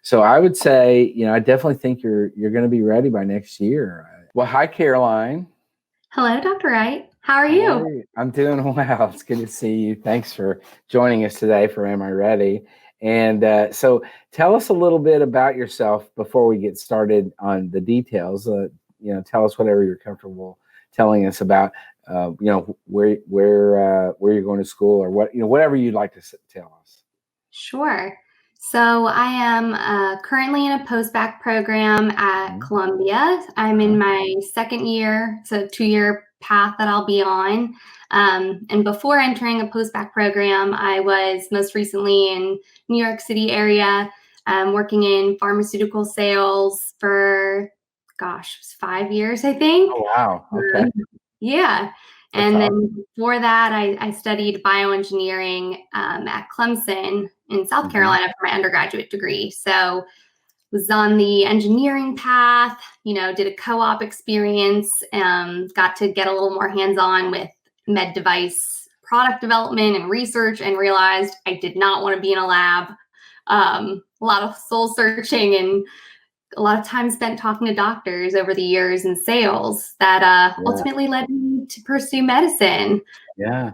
So I would say, I definitely think you're going to be ready by next year. Well, hi, Caroline. Hello, Dr. Wright. How are you? I'm doing well. It's good to see you. Thanks for joining us today for Am I Ready? And so tell us a little bit about yourself before we get started on the details. Tell us whatever you're comfortable telling us about, where you're going to school, or whatever you'd like to tell us. Sure. So I am currently in a post-bacc program at Columbia. I'm in my second year. It's a 2-year path that I'll be on. And before entering a post-bacc program, I was most recently in New York City area, working in pharmaceutical sales for, it was 5 years, I think. Oh, wow. Okay. Yeah. And then before that, I studied bioengineering at Clemson in South Carolina for my undergraduate degree. So was on the engineering path, did a co-op experience, got to get a little more hands-on with med device product development and research, and realized I did not want to be in a lab. A lot of soul searching and a lot of time spent talking to doctors over the years in sales that ultimately led me to pursue medicine. Yeah,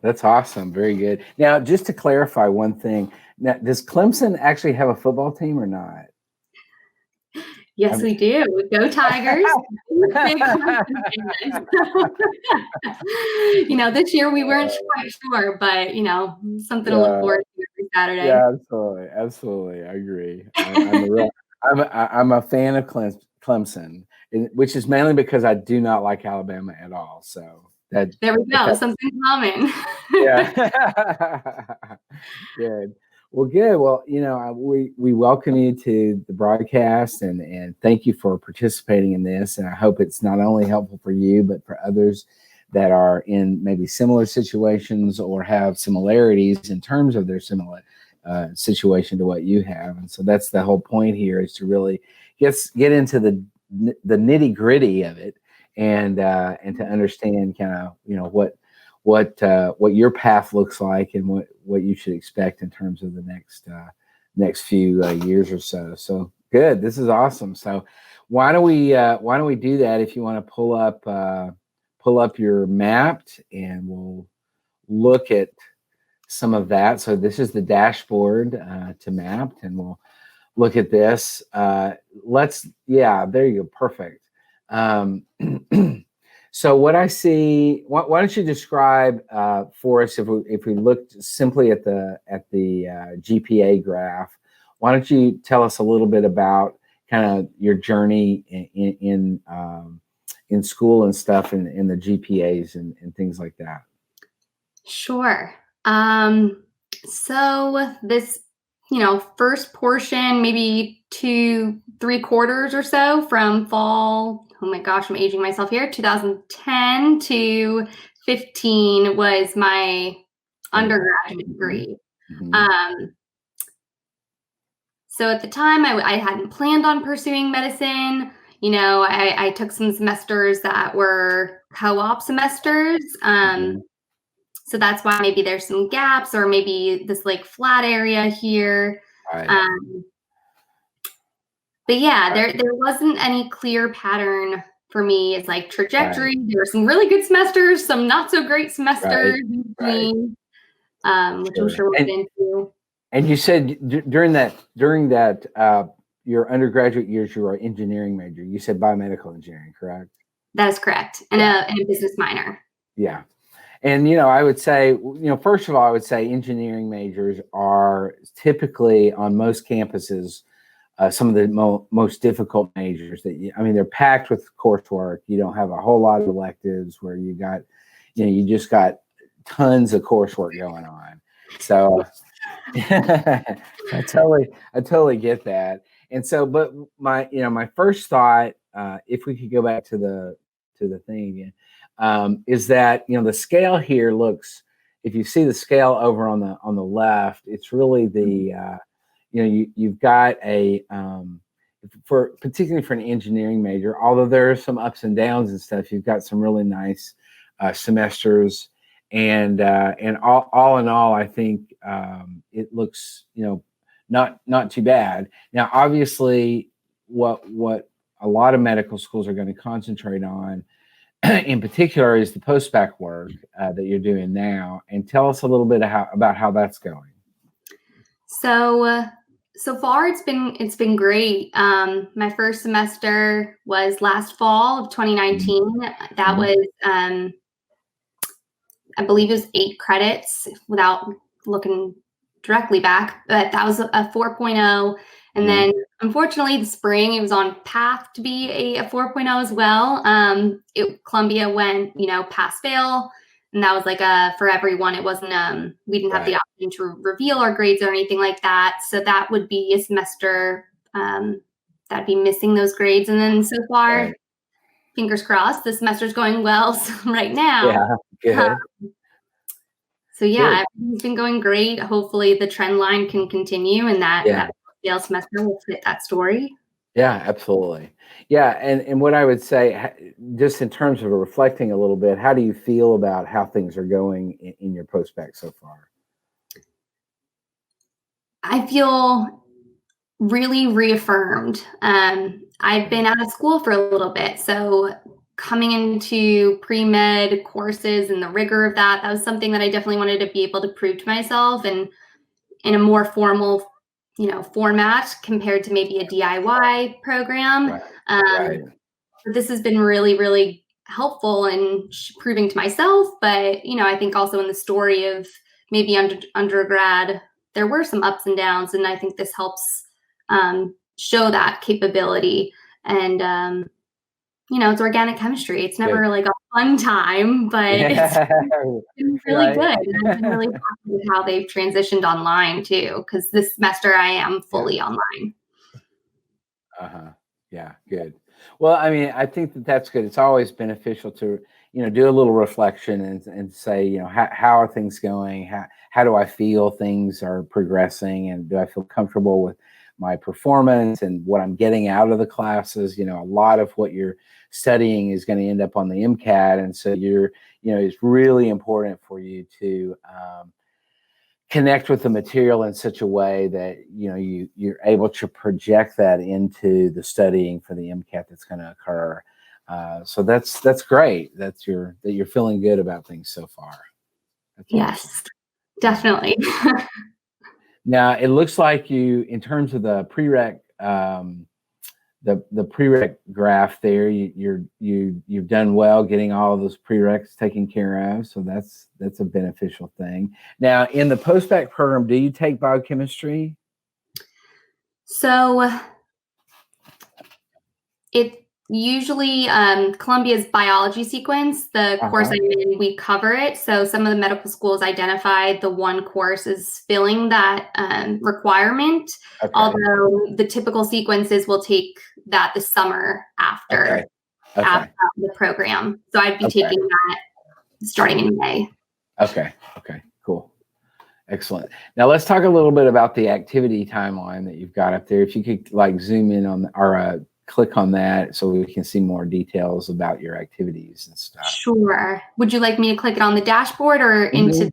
that's awesome. Very good. Now, just to clarify one thing, now, does Clemson actually have a football team or not? Yes, we do. Go Tigers. This year we weren't quite sure, but something to look forward to every Saturday. Yeah, absolutely. I agree. I'm a fan of Clemson, which is mainly because I do not like Alabama at all. So there we go. Something common. Yeah. Good. Well, good. Well, we welcome you to the broadcast and thank you for participating in this. And I hope it's not only helpful for you, but for others that are in maybe similar situations or have similarities in terms of their similar situation to what you have. And so that's the whole point here, is to really get into the nitty gritty of it and to understand kind of, what your path looks like and what you should expect in terms of the next few years or so. So good. This is awesome. So why don't we do that? If you want to pull up your Mapped, and we'll look at some of that. So this is the dashboard to Mapped, and we'll look at this. There you go. Perfect. So what I see, why don't you describe for us, if we looked simply at the GPA graph, why don't you tell us a little bit about kind of your journey in school and stuff, and in the GPAs and things like that? Sure. So this, first portion, maybe 2-3 quarters or so from fall, oh my gosh, I'm aging myself here, 2010 to 15 was my undergraduate degree. So at the time, I hadn't planned on pursuing medicine. I took some semesters that were co-op semesters. So that's why maybe there's some gaps, or maybe this like flat area here. Right. But yeah, there wasn't any clear pattern for me. It's like trajectory. Right. There were some really good semesters, some not so great semesters, which I'm sure we'll get into. And you said during that your undergraduate years, you were an engineering major. You said biomedical engineering, correct? That is correct, and a business minor. Yeah. And, I would say, first of all, I would say engineering majors are typically on most campuses some of the most difficult majors they're packed with coursework. You don't have a whole lot of electives where you just got tons of coursework going on. So I totally get that. And so, but my first thought, if we could go back to the thing again, is that the scale here looks. If you see the scale over on the left, it's really the you've got a particularly for an engineering major. Although there are some ups and downs and stuff, you've got some really nice semesters, and all in all, I think it looks not too bad. Now, obviously, what a lot of medical schools are going to concentrate on, in particular, is the post-bacc work that you're doing now. And tell us a little bit about how that's going. So far it's been great. My first semester was last fall of 2019. That was I believe it was 8 credits without looking directly back, but that was a 4.0. And then unfortunately the spring, it was on path to be a 4.0 as well. Columbia went, pass fail. And that was like for everyone. It wasn't, we didn't have the option to reveal our grades or anything like that. So that would be a semester that'd be missing those grades. And then so far, fingers crossed, the semester's going well right now. Yeah, good. So yeah, everything's been going great. Hopefully the trend line can continue and that fail semester will fit that story. Yeah, absolutely. Yeah, and what I would say, just in terms of reflecting a little bit, how do you feel about how things are going in your post-bacc so far? I feel really reaffirmed. I've been out of school for a little bit, so coming into pre-med courses and the rigor of that was something that I definitely wanted to be able to prove to myself, and in a more formal format compared to maybe a DIY program. This has been really, really helpful in proving to myself, but I think also in the story of maybe undergrad, there were some ups and downs, and I think this helps show that capability. And it's organic chemistry. It's never like a fun time, but it's been really good. And I've been really happy with how they've transitioned online too, because this semester I am fully online. Yeah, good. Well, I mean, I think that's good. It's always beneficial to, do a little reflection and say, how are things going? How do I feel things are progressing? And do I feel comfortable with my performance and what I'm getting out of the classes? A lot of what you're studying is going to end up on the Mcat. And so it's really important for you to connect with the material in such a way that, you're able to project that into the studying for the Mcat that's going to occur. So that's great. That you're feeling good about things so far. That's awesome. Definitely. Now it looks like you, in terms of the prereq, the prereq graph there, you've done well getting all of those prereqs taken care of. So that's a beneficial thing. Now in the post-bacc program, do you take biochemistry? So it usually Columbia's biology sequence, the course I'm in, we cover it. So some of the medical schools identified the one course as filling that requirement. Although the typical sequences will take that the summer after the program. So I'd be taking that starting in May. Okay, cool. Excellent. Now let's talk a little bit about the activity timeline that you've got up there. If you could zoom in on or click on that so we can see more details about your activities and stuff. Sure. Would you like me to click it on the dashboard or into the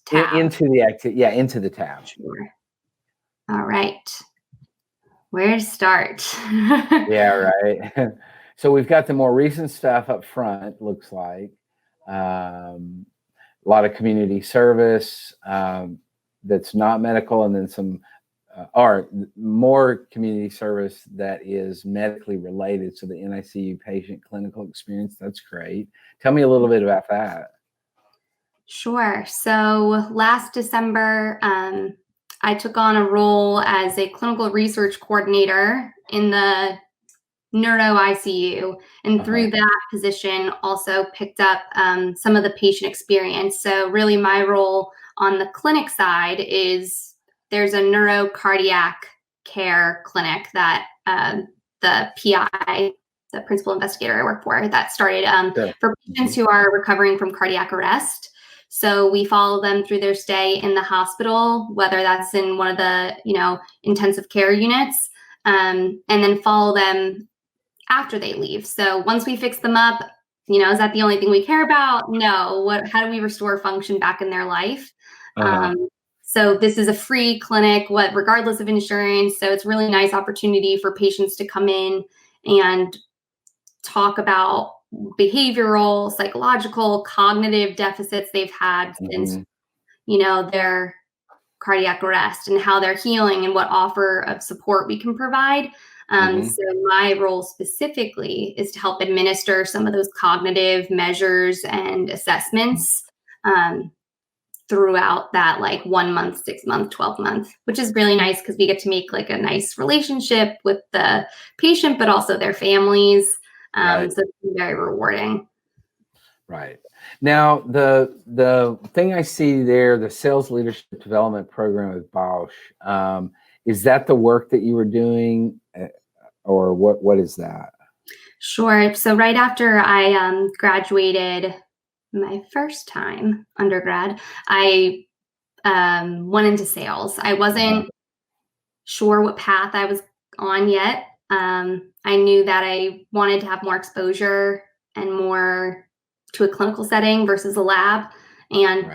tab? Into the tab. Sure. All right. Where to start? Yeah, right. So we've got the more recent stuff up front, looks like. A lot of community service that's not medical, and then some or more community service that is medically related. So the NICU patient clinical experience, that's great. Tell me a little bit about that. Sure. So last December, I took on a role as a clinical research coordinator in the neuro ICU, and through that position also picked up some of the patient experience. So really my role on the clinic side is there's a neurocardiac care clinic that the PI, the principal investigator I work for, that started for patients who are recovering from cardiac arrest. So we follow them through their stay in the hospital, whether that's in one of the, intensive care units, and then follow them after they leave. So once we fix them up, is that the only thing we care about? No. How do we restore function back in their life? So this is a free clinic, regardless of insurance. So it's a really nice opportunity for patients to come in and talk about behavioral, psychological, cognitive deficits they've had since, their cardiac arrest, and how they're healing and what offer of support we can provide. So my role specifically is to help administer some of those cognitive measures and assessments throughout that 1 month, 6 month, 12 month, which is really nice because we get to make a nice relationship with the patient, but also their families. So it's very rewarding. Right. Now, the thing I see there, the Sales Leadership Development Program with Bausch, is that the work that you were doing, or what is that? Sure. So right after I graduated my first time undergrad, I went into sales. I wasn't sure what path I was on yet. I knew that I wanted to have more exposure and more to a clinical setting versus a lab. And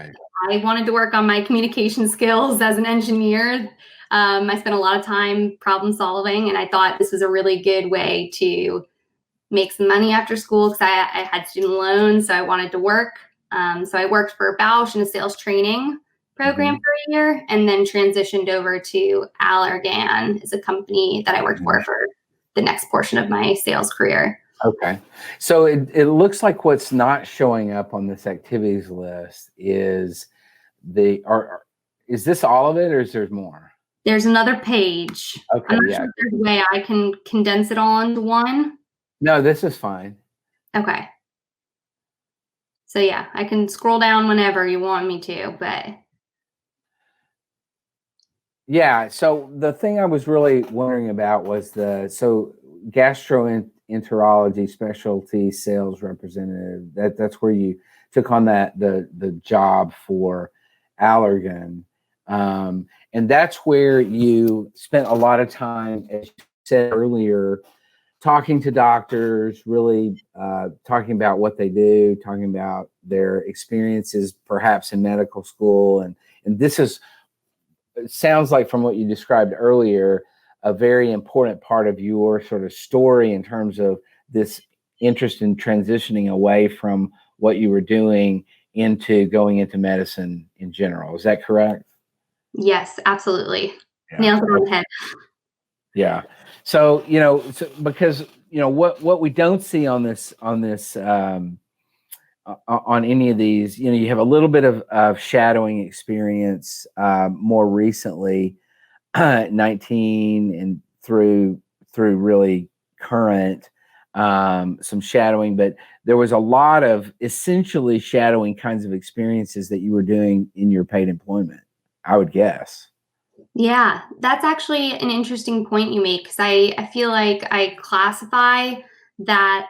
I wanted to work on my communication skills as an engineer. I spent a lot of time problem solving, and I thought this was a really good way to make some money after school because I had student loans, so I wanted to work. So I worked for Bausch in a sales training program for a year, and then transitioned over to Allergan as a company that I worked for the next portion of my sales career. Okay. So it looks like what's not showing up on this activities list is is this all of it, or is there more? There's another page. Okay. I'm not sure if there's a way I can condense it all into one. No, this is fine. Okay. So yeah, I can scroll down whenever you want me to, but. Yeah. So the thing I was really wondering about was gastroenterology specialty sales representative. That's where you took on the job for Allergan, and that's where you spent a lot of time, as you said earlier, talking to doctors, really talking about what they do, talking about their experiences, perhaps in medical school, and this is. It sounds like from what you described earlier, a very important part of your sort of story in terms of this interest in transitioning away from what you were doing into going into medicine in general. Is that correct? Yes, absolutely. Yeah. Nailed it on the head. Yeah. So, because, what we don't see on any of these, you have a little bit of shadowing experience more recently, 19 and through really current, some shadowing, but there was a lot of essentially shadowing kinds of experiences that you were doing in your paid employment, I would guess. Yeah, that's actually an interesting point you make, because I feel like I classify that,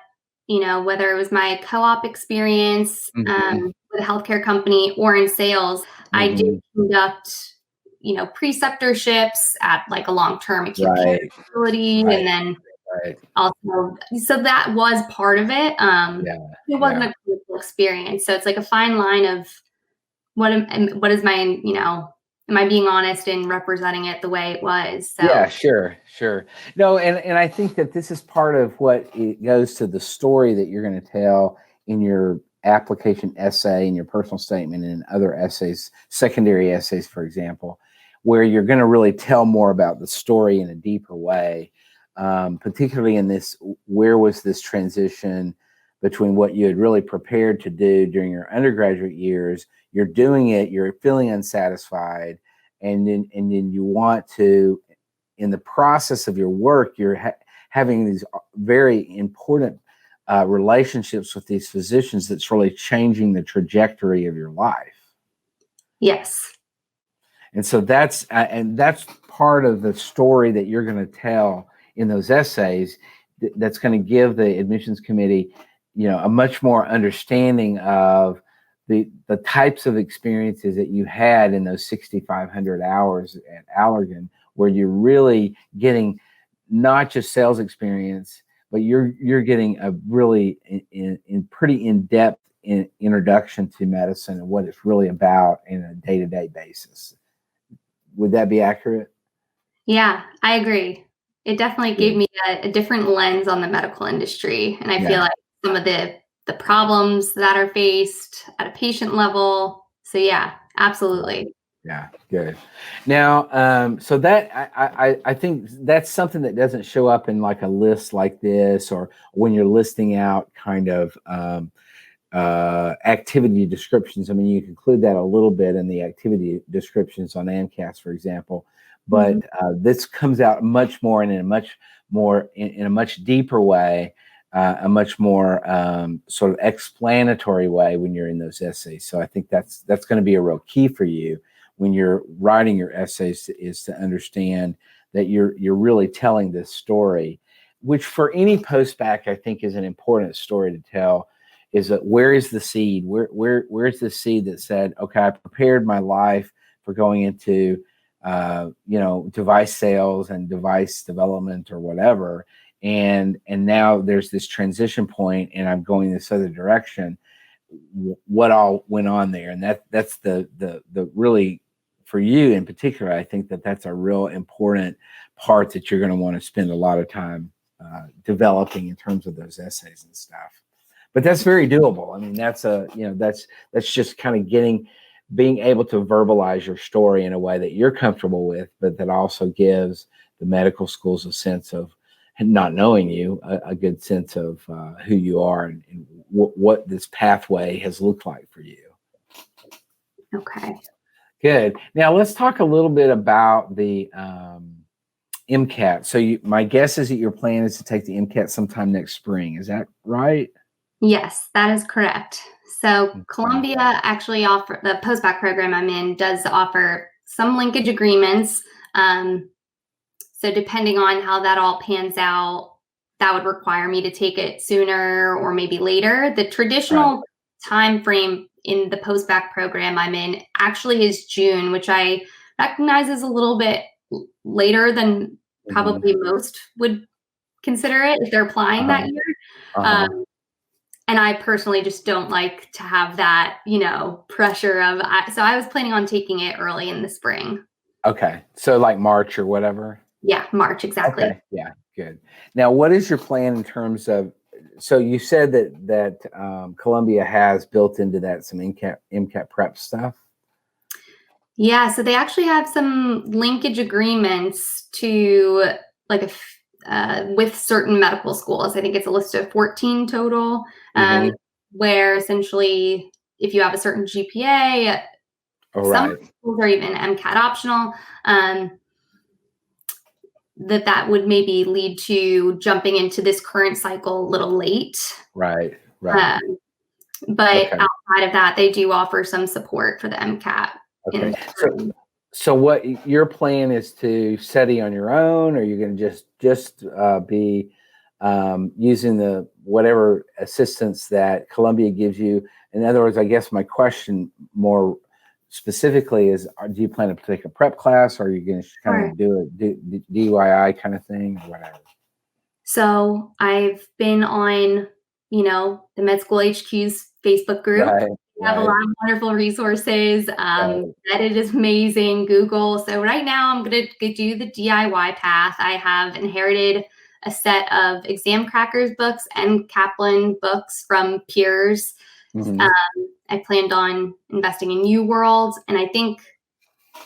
whether it was my co-op experience with a healthcare company or in sales, I did conduct, preceptorships at a long-term acute care facility, and then also, so that was part of it. It wasn't a clinical experience, so it's a fine line of what is my, am I being honest in representing it the way it was? So. Yeah, sure. No, and I think that this is part of what it goes to the story that you're going to tell in your application essay, in your personal statement, and in other essays, secondary essays, for example, where you're going to really tell more about the story in a deeper way, particularly in this, where was this transition between what you had really prepared to do during your undergraduate years, you're doing it, you're feeling unsatisfied, and then you want to, in the process of your work, you're having these very important relationships with these physicians that's really changing the trajectory of your life. Yes. And so that's part of the story that you're going to tell in those essays. That's going to give the admissions committee, a much more understanding of the types of experiences that you had in those 6,500 hours at Allergan, where you're really getting not just sales experience, but you're getting a really pretty in-depth introduction to medicine and what it's really about in a day-to-day basis. Would that be accurate? Yeah, I agree. It definitely gave me a different lens on the medical industry. And I feel like some of the problems that are faced at a patient level. So yeah, absolutely. Yeah, good. Now, so that I think that's something that doesn't show up in like a list like this, or when you're listing out kind of activity descriptions. I mean, you can include that a little bit in the activity descriptions on AMCAS, for example, but this comes out much more in a much more in a much deeper way, a much more sort of explanatory way when you're in those essays. So I think that's going to be a real key for you when you're writing your essays, is to understand that you're really telling this story, which for any post-bacc I think is an important story to tell. Is that where is the seed? Where's the seed that said, okay, I prepared my life for going into device sales and device development or whatever, and now there's this transition point, and I'm going this other direction. What all went on there? And that's the really, for you in particular, I think that's a real important part that you're going to want to spend a lot of time developing in terms of those essays and stuff. But that's very doable. I mean, that's just kind of being able to verbalize your story in a way that you're comfortable with, but that also gives the medical schools a sense of, not knowing you, a good sense of who you are and what this pathway has looked like for you. Okay. Good. Now let's talk a little bit about the Mcat. So my guess is that your plan is to take the Mcat sometime next spring. Is that right? Yes, that is correct. So Columbia actually the post-bacc program I'm in does offer some linkage agreements. So depending on how that all pans out, that would require me to take it sooner or maybe later. The traditional time frame in the post-bacc program I'm in actually is June, which I recognize is a little bit later than probably most would consider it if they're applying that year. And I personally just don't like to have that, pressure of, so I was planning on taking it early in the spring. Okay. So like March or whatever? Yeah, March, exactly. Okay. Yeah, good. Now, what is your plan in terms of, so you said that Columbia has built into that some MCAT prep stuff? Yeah, so they actually have some linkage agreements to with certain medical schools. I think it's a list of 14 total, where essentially if you have a certain GPA, some schools are even MCAT optional, that would maybe lead to jumping into this current cycle a little late. Right. But outside of that, they do offer some support for the MCAT. Okay. So what your plan is to study on your own, or you're going to just be using the whatever assistance that Columbia gives you? In other words, I guess my question more specifically is, do you plan to take a prep class, or are you going to kind of do a DIY kind of thing, or whatever? So I've been on, the Med School HQ's Facebook group. We have a lot of wonderful resources. Reddit is amazing. Google. So right now I'm going to do the DIY path. I have inherited a set of Exam Crackers books and Kaplan books from peers. I planned on investing in New World, and I think,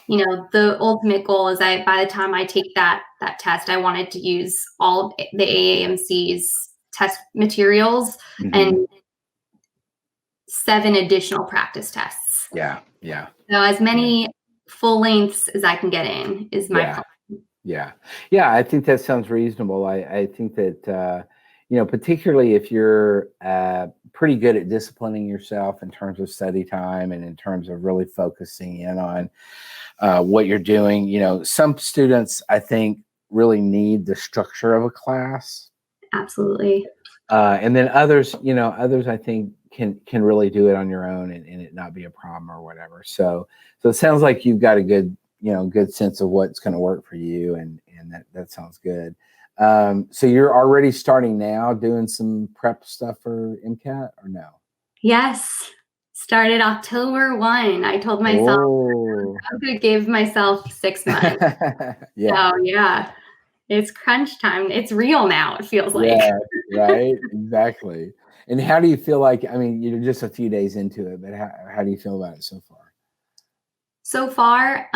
the ultimate goal is by the time I take that test, I wanted to use all of the AAMC's test materials and 7 additional practice tests. Yeah. So as many full lengths as I can get in is my plan. Yeah. I think that sounds reasonable. I think that, particularly if you're pretty good at disciplining yourself in terms of study time and in terms of really focusing in on what you're doing, some students, I think, really need the structure of a class. Absolutely. And then others I think can really do it on your own and it not be a problem or whatever. So it sounds like you've got a good sense of what's going to work for you, and that sounds good. So you're already starting now doing some prep stuff for MCAT, or no? Yes. Started October 1. I told myself I was going to give myself 6 months. Yeah. So yeah, it's crunch time. It's real now, it feels like. Yeah, right. Exactly. And how do you feel like, I mean, you're just a few days into it, but how do you feel about it so far? So far,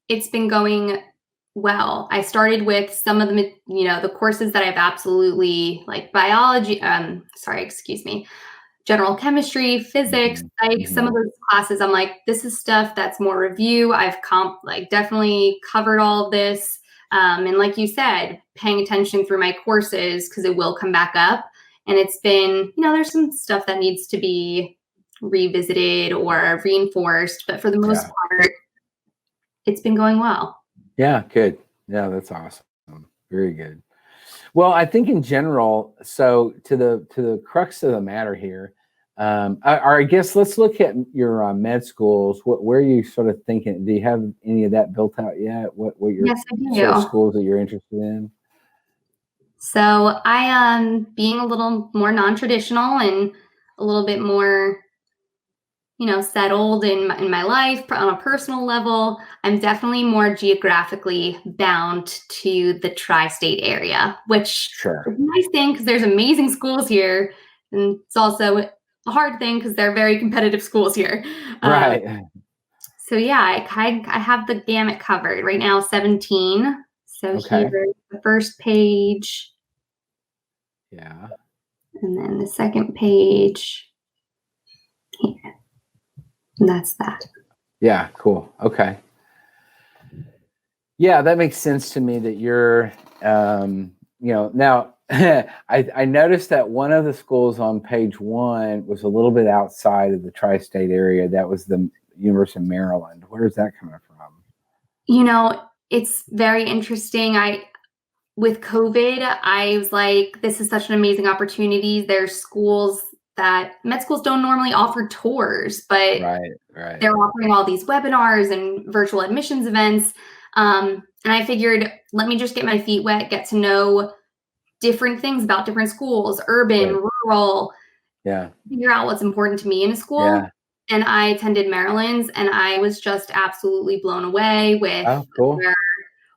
it's been going well. I started with some of the, the courses that I've absolutely like biology, general chemistry, physics, like some of those classes. I'm like, this is stuff that's more review. I've definitely covered all of this. And like you said, paying attention through my courses because it will come back up. And it's been, there's some stuff that needs to be revisited or reinforced, but for the most part, it's been going well. Yeah, good. Yeah, that's awesome. Very good. Well, I think in general, so to the crux of the matter here, I guess let's look at your med schools. Where are you sort of thinking? Do you have any of that built out yet? What your Yes, I do. sort of schools that you're interested in? So I am being a little more non-traditional and a little bit more, settled in my life on a personal level. I'm definitely more geographically bound to the tri-state area, which is a nice thing because there's amazing schools here. And it's also a hard thing because they're very competitive schools here. Right. So yeah, I have the gamut covered. Right now, 17. So here's the first page. Yeah. And then the second page. Here. And that's that. Yeah, cool. Okay. Yeah, that makes sense to me that you're, now I noticed that one of the schools on page 1 was a little bit outside of the tri-state area. That was the University of Maryland. Where is that coming from? It's very interesting. With COVID, I was like, this is such an amazing opportunity. There's schools that med schools don't normally offer tours, but they're offering all these webinars and virtual admissions events. And I figured, let me just get my feet wet, get to know different things about different schools, urban, rural, figure out what's important to me in a school. Yeah. And I attended Maryland's and I was just absolutely blown away with their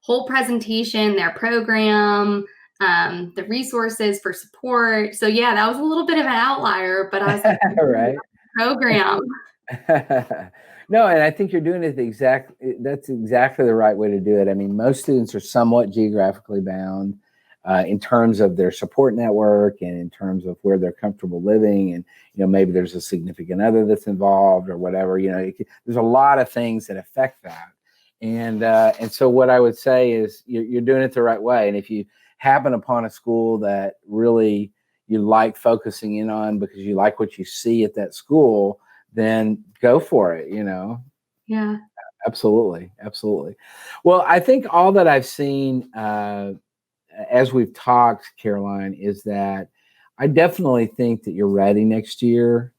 whole presentation, their program, the resources for support. So yeah, that was a little bit of an outlier, but I was like, program. No, and I think you're doing it that's exactly the right way to do it. I mean, most students are somewhat geographically bound in terms of their support network and in terms of where they're comfortable living. And, maybe there's a significant other that's involved or whatever, there's a lot of things that affect that. And so what I would say is you're doing it the right way. And if you happen upon a school that really you like focusing in on because you like what you see at that school, then go for it, Yeah. Absolutely. Absolutely. Well, I think all that I've seen as we've talked, Caroline, is that I definitely think that you're ready next year.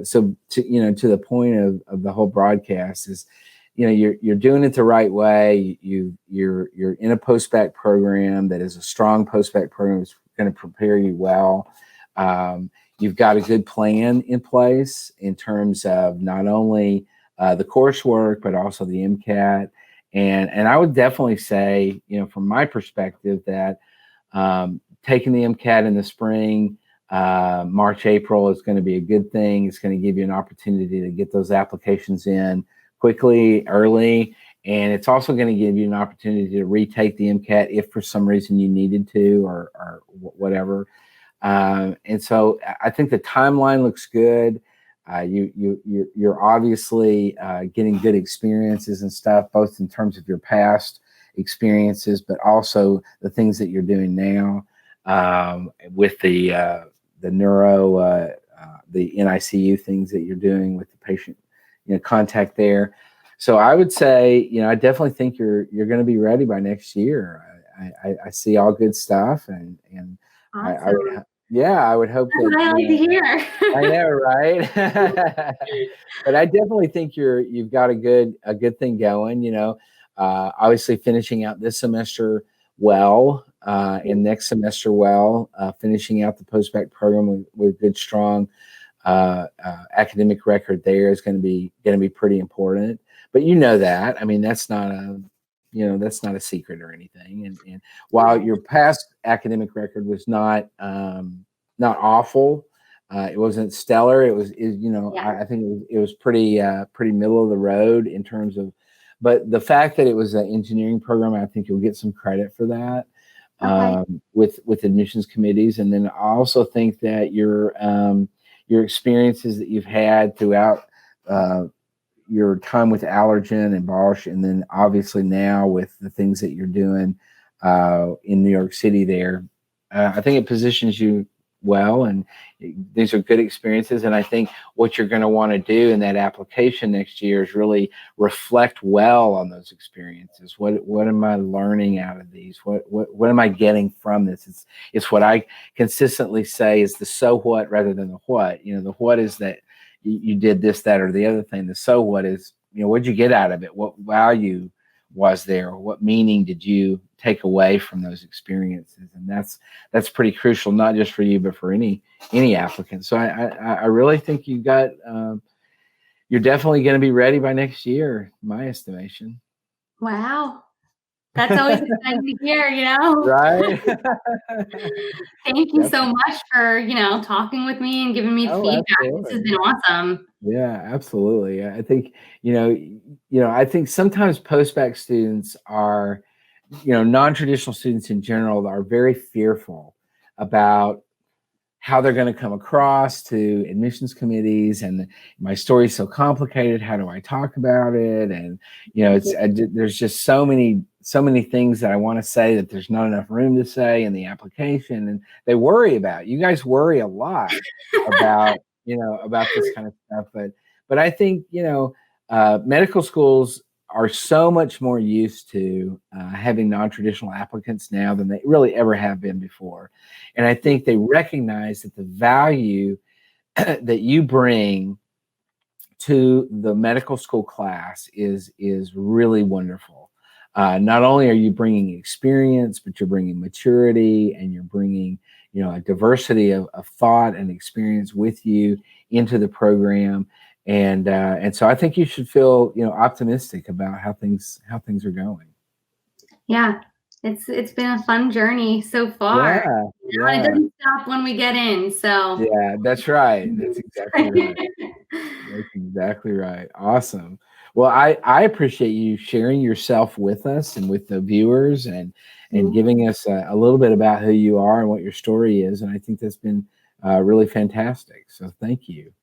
So to the point of the whole broadcast is, you're doing it the right way. You're in a post-bacc program that is a strong post-bacc program. It's going to prepare you well. You've got a good plan in place in terms of not only the coursework, but also the Mcat. And I would definitely say, from my perspective, that taking the Mcat in the spring, March, April is going to be a good thing. It's going to give you an opportunity to get those applications in quickly, early, and it's also going to give you an opportunity to retake the Mcat if for some reason you needed to or whatever. And so I think the timeline looks good. You're obviously getting good experiences and stuff, both in terms of your past experiences, but also the things that you're doing now with the neuro, the NICU things that you're doing with the patient, contact there. So I would say, I definitely think you're going to be ready by next year. I see all good stuff, and Awesome. I would hope that. That's what I like to hear. I know, right? But I definitely think you've got a good thing going. Obviously finishing out this semester well, and next semester well, finishing out the post-bacc program with good, strong academic record there is going to be pretty important. But you know that. I mean, that's not a secret or anything. And while your past academic record was not awful, it wasn't stellar. I think it was pretty middle of the road in terms of. But the fact that it was an engineering program, I think you'll get some credit for that. With admissions committees. And then I also think that your experiences that you've had throughout your time with Allergen and Bosch, and then obviously now with the things that you're doing in New York City there, I think it positions you well, and these are good experiences. And I think what you're going to want to do in that application next year is really reflect well on those experiences. What am I learning out of these? What am I getting from this? It's what I consistently say is the so what rather than the what. The what is that you did this, that, or the other thing. The so what is, what'd you get out of it? What value was there? What meaning did you take away from those experiences? And that's pretty crucial, not just for you, but for any applicant. So I really think you got, you're definitely going to be ready by next year, in my estimation. Wow. That's always exciting to hear, Right. Thank you so much for, talking with me and giving me feedback. Absolutely. This has been awesome. Yeah, absolutely. I think, I think sometimes post-bacc students are, non-traditional students in general are very fearful about how they're going to come across to admissions committees, and my story's so complicated. How do I talk about it? And there's just so many things that I want to say that there's not enough room to say in the application, and they worry about. You guys worry a lot about about this kind of stuff, but I think medical schools are so much more used to having non-traditional applicants now than they really ever have been before. And I think they recognize that the value that you bring to the medical school class is really wonderful. Not only are you bringing experience, but you're bringing maturity, and you're bringing a diversity of thought and experience with you into the program. And so I think you should feel, optimistic about how things are going. Yeah, it's been a fun journey so far. Yeah. It doesn't stop when we get in. So yeah, that's right. That's exactly right. That's exactly right. Awesome. Well, I appreciate you sharing yourself with us and with the viewers, and giving us a little bit about who you are and what your story is. And I think that's been really fantastic. So thank you.